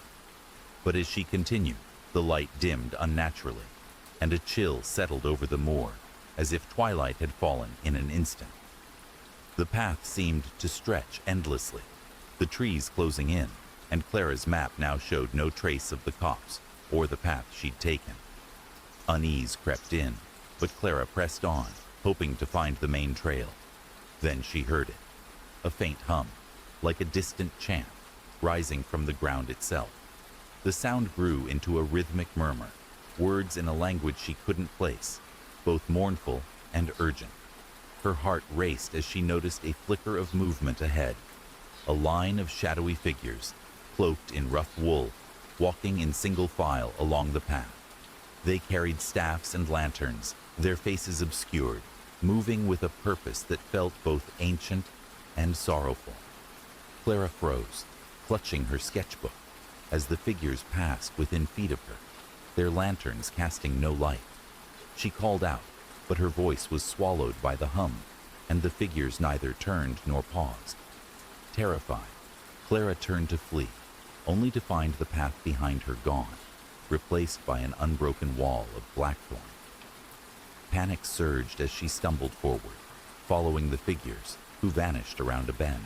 But as she continued, the light dimmed unnaturally, and a chill settled over the moor, as if twilight had fallen in an instant. The path seemed to stretch endlessly, the trees closing in, and Clara's map now showed no trace of the copse or the path she'd taken. Unease crept in, but Clara pressed on, hoping to find the main trail. Then she heard it, a faint hum, like a distant chant, rising from the ground itself. The sound grew into a rhythmic murmur, words in a language she couldn't place, both mournful and urgent. Her heart raced as she noticed a flicker of movement ahead, a line of shadowy figures, cloaked in rough wool, walking in single file along the path. They carried staffs and lanterns, their faces obscured, moving with a purpose that felt both ancient and sorrowful. Clara froze, clutching her sketchbook, as the figures passed within feet of her, their lanterns casting no light. She called out, but her voice was swallowed by the hum, and the figures neither turned nor paused. Terrified, Clara turned to flee, only to find the path behind her gone, replaced by an unbroken wall of blackthorn. Panic surged as she stumbled forward, following the figures, who vanished around a bend.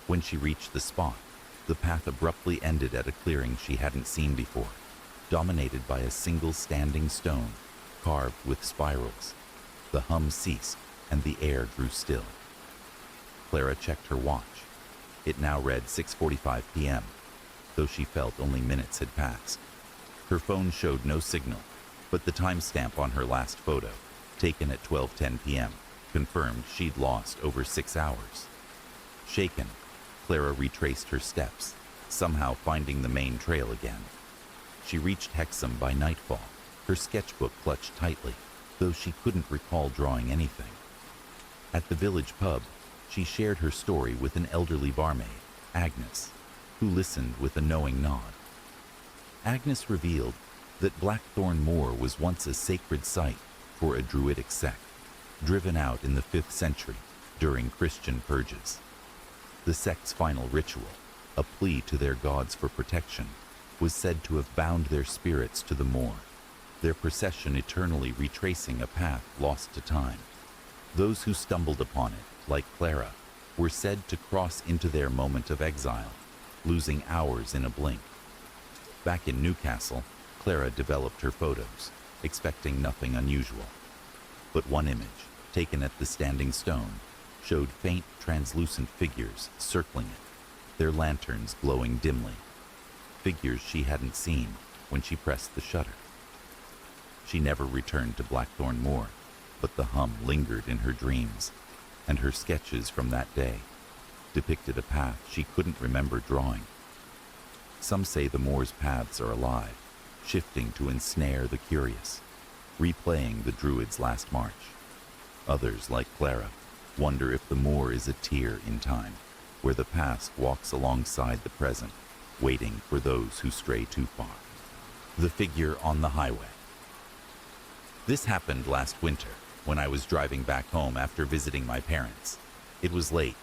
When she reached the spot, the path abruptly ended at a clearing she hadn't seen before, dominated by a single standing stone, carved with spirals. The hum ceased, and the air grew still. Clara checked her watch. It now read 6:45 p.m., though she felt only minutes had passed. Her phone showed no signal, but the timestamp on her last photo, taken at 12:10 p.m., confirmed she'd lost over 6 hours. Shaken, Clara retraced her steps, somehow finding the main trail again. She reached Hexham by nightfall, her sketchbook clutched tightly, though she couldn't recall drawing anything. At the village pub, she shared her story with an elderly barmaid, Agnes, who listened with a knowing nod. Agnes revealed that Blackthorn Moor was once a sacred site for a druidic sect, driven out in the 5th century during Christian purges. The sect's final ritual, a plea to their gods for protection, was said to have bound their spirits to the moor, their procession eternally retracing a path lost to time. Those who stumbled upon it, like Clara, were said to cross into their moment of exile, losing hours in a blink. Back in Newcastle, Clara developed her photos, expecting nothing unusual. But one image, taken at the standing stone, showed faint, translucent figures circling it, their lanterns glowing dimly. Figures she hadn't seen when she pressed the shutter. She never returned to Blackthorn Moor, but the hum lingered in her dreams, and her sketches from that day depicted a path she couldn't remember drawing. Some say the moor's paths are alive, shifting to ensnare the curious, replaying the druid's last march. Others, like Clara, wonder if the moor is a tier in time, where the past walks alongside the present, waiting for those who stray too far. The figure on the highway. This happened last winter, when I was driving back home after visiting my parents. It was late,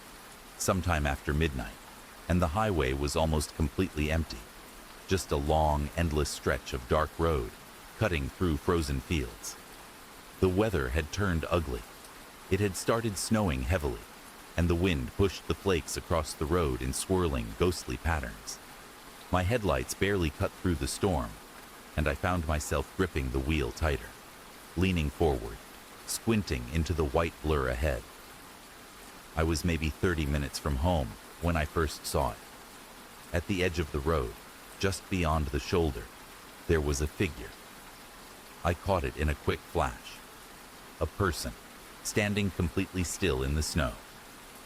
sometime after midnight, and the highway was almost completely empty. Just a long, endless stretch of dark road, cutting through frozen fields. The weather had turned ugly. It had started snowing heavily, and the wind pushed the flakes across the road in swirling, ghostly patterns. My headlights barely cut through the storm, and I found myself gripping the wheel tighter, leaning forward, squinting into the white blur ahead. I was maybe 30 minutes from home when I first saw it. At the edge of the road, just beyond the shoulder, there was a figure. I caught it in a quick flash. A person, standing completely still in the snow.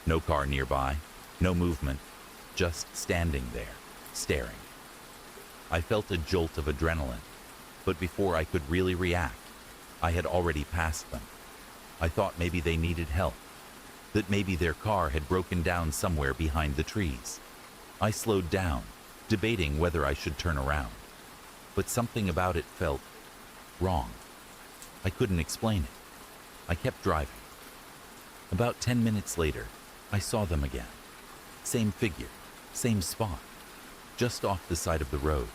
No car nearby, no movement, just standing there, staring. I felt a jolt of adrenaline, but before I could really react, I had already passed them. I thought maybe they needed help, that maybe their car had broken down somewhere behind the trees. I slowed down, debating whether I should turn around, but something about it felt wrong. I couldn't explain it. I kept driving. About 10 minutes later, I saw them again. Same figure, same spot, just off the side of the road,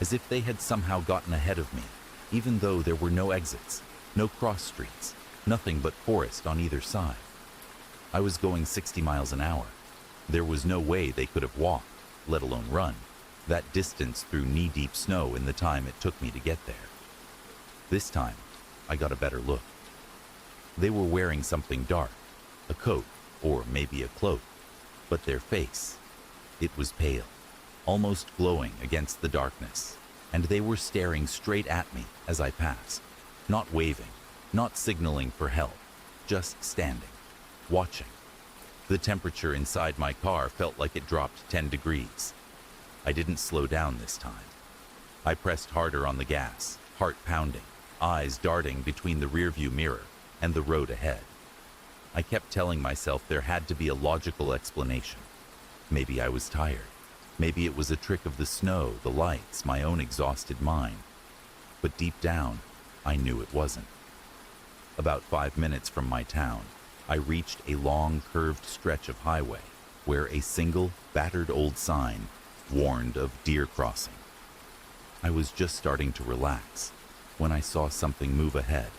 as if they had somehow gotten ahead of me, even though there were no exits, no cross streets, nothing but forest on either side. I was going 60 miles an hour. There was no way they could have walked, let alone run, that distance through knee-deep snow in the time it took me to get there. This time, I got a better look. They were wearing something dark, a coat, or maybe a cloak, but their face, it was pale, almost glowing against the darkness, and they were staring straight at me as I passed, not waving, not signaling for help, just standing, watching. The temperature inside my car felt like it dropped 10 degrees. I didn't slow down this time. I pressed harder on the gas, heart pounding, eyes darting between the rearview mirror and the road ahead. I kept telling myself there had to be a logical explanation. Maybe I was tired. Maybe it was a trick of the snow, the lights, my own exhausted mind. But deep down, I knew it wasn't. About 5 minutes from my town, I reached a long, curved stretch of highway where a single, battered old sign warned of deer crossing. I was just starting to relax when I saw something move ahead,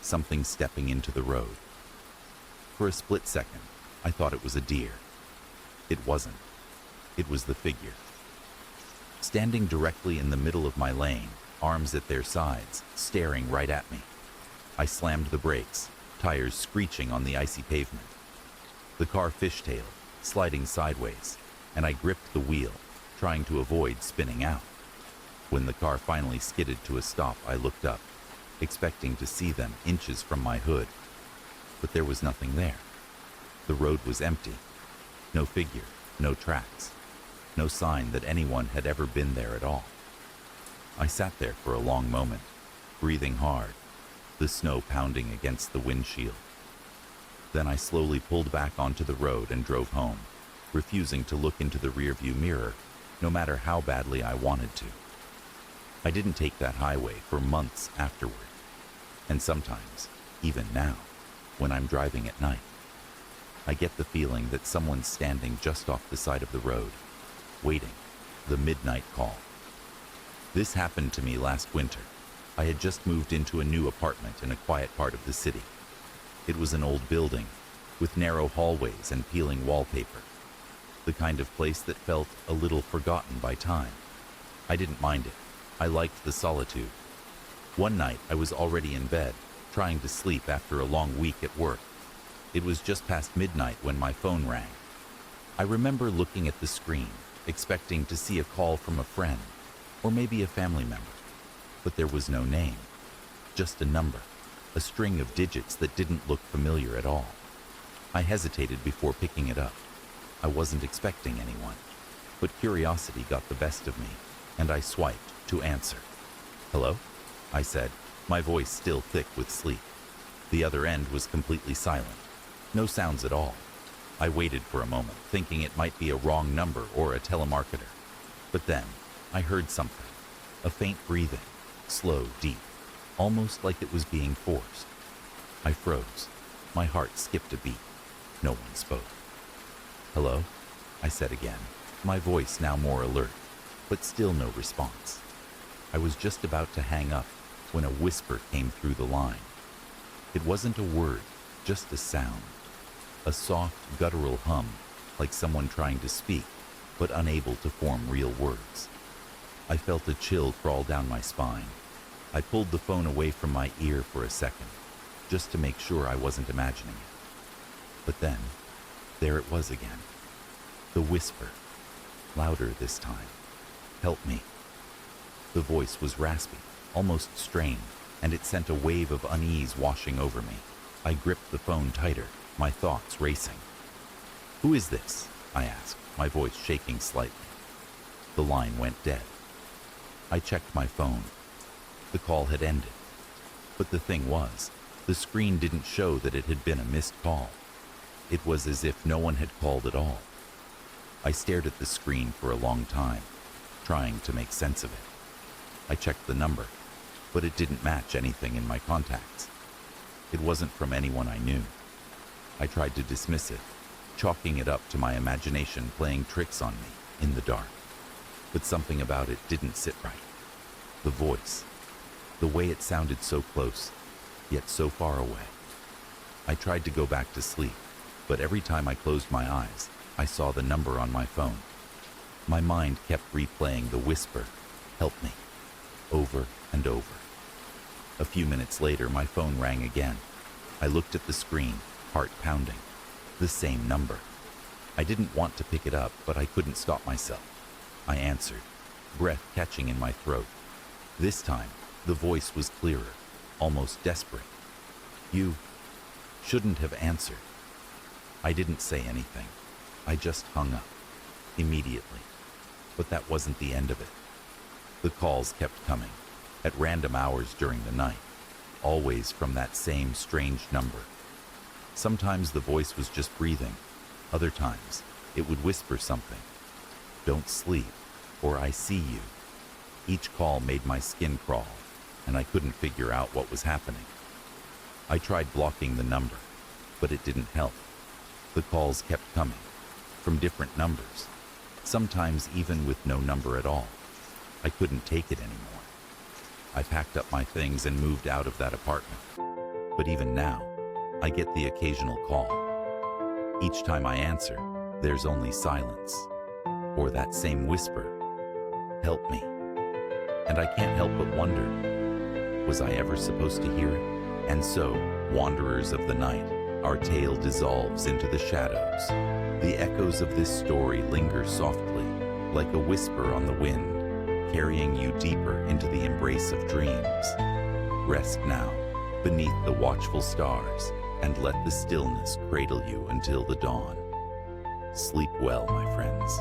something stepping into the road. For a split second, I thought it was a deer. It wasn't. It was the figure. Standing directly in the middle of my lane, arms at their sides, staring right at me. I slammed the brakes, tires screeching on the icy pavement. The car fishtailed, sliding sideways, and I gripped the wheel, trying to avoid spinning out. When the car finally skidded to a stop, I looked up, expecting to see them inches from my hood. But there was nothing there. The road was empty. No figure, no tracks, no sign that anyone had ever been there at all. I sat there for a long moment, breathing hard, the snow pounding against the windshield. Then I slowly pulled back onto the road and drove home, refusing to look into the rearview mirror, no matter how badly I wanted to. I didn't take that highway for months afterward, and sometimes, even now, when I'm driving at night, I get the feeling that someone's standing just off the side of the road, waiting, the midnight call. This happened to me last winter. I had just moved into a new apartment in a quiet part of the city. It was an old building, with narrow hallways and peeling wallpaper, the kind of place that felt a little forgotten by time. I didn't mind it. I liked the solitude. One night, I was already in bed, trying to sleep after a long week at work. It was just past midnight when my phone rang. I remember looking at the screen, expecting to see a call from a friend, or maybe a family member. But there was no name, just a number, a string of digits that didn't look familiar at all. I hesitated before picking it up. I wasn't expecting anyone, but curiosity got the best of me, and I swiped to answer. "Hello?" I said, my voice still thick with sleep. The other end was completely silent. No sounds at all. I waited for a moment, thinking it might be a wrong number or a telemarketer. But then, I heard something. A faint breathing, slow, deep, almost like it was being forced. I froze. My heart skipped a beat. No one spoke. "Hello?" I said again, my voice now more alert, but still no response. I was just about to hang up when a whisper came through the line. It wasn't a word, just a sound. A soft, guttural hum, like someone trying to speak, but unable to form real words. I felt a chill crawl down my spine. I pulled the phone away from my ear for a second, just to make sure I wasn't imagining it. But then, there it was again. The whisper, louder this time. "Help me." The voice was raspy, almost strained, and it sent a wave of unease washing over me. I gripped the phone tighter, my thoughts racing. "Who is this?" I asked, my voice shaking slightly. The line went dead. I checked my phone. The call had ended. But the thing was, the screen didn't show that it had been a missed call. It was as if no one had called at all. I stared at the screen for a long time, trying to make sense of it. I checked the number, but it didn't match anything in my contacts. It wasn't from anyone I knew. I tried to dismiss it, chalking it up to my imagination playing tricks on me in the dark. But something about it didn't sit right. The voice, the way it sounded so close, yet so far away. I tried to go back to sleep, but every time I closed my eyes, I saw the number on my phone. My mind kept replaying the whisper, "Help me," over and over. A few minutes later, my phone rang again. I looked at the screen, heart pounding. The same number. I didn't want to pick it up, but I couldn't stop myself. I answered, breath catching in my throat. This time, the voice was clearer, almost desperate. "You shouldn't have answered." I didn't say anything. I just hung up, immediately. But that wasn't the end of it. The calls kept coming, at random hours during the night, always from that same strange number. Sometimes the voice was just breathing. Other times, it would whisper something. "Don't sleep," or "I see you." Each call made my skin crawl, and I couldn't figure out what was happening. I tried blocking the number, but it didn't help. The calls kept coming, from different numbers, sometimes even with no number at all. I couldn't take it anymore. I packed up my things and moved out of that apartment. But even now, I get the occasional call. Each time I answer, there's only silence, or that same whisper, "Help me." And I can't help but wonder, was I ever supposed to hear it? And so, wanderers of the night, our tale dissolves into the shadows. The echoes of this story linger softly, like a whisper on the wind, carrying you deeper into the embrace of dreams. Rest now, beneath the watchful stars, and let the stillness cradle you until the dawn. Sleep well, my friends,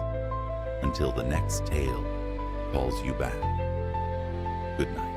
until the next tale calls you back. Good night.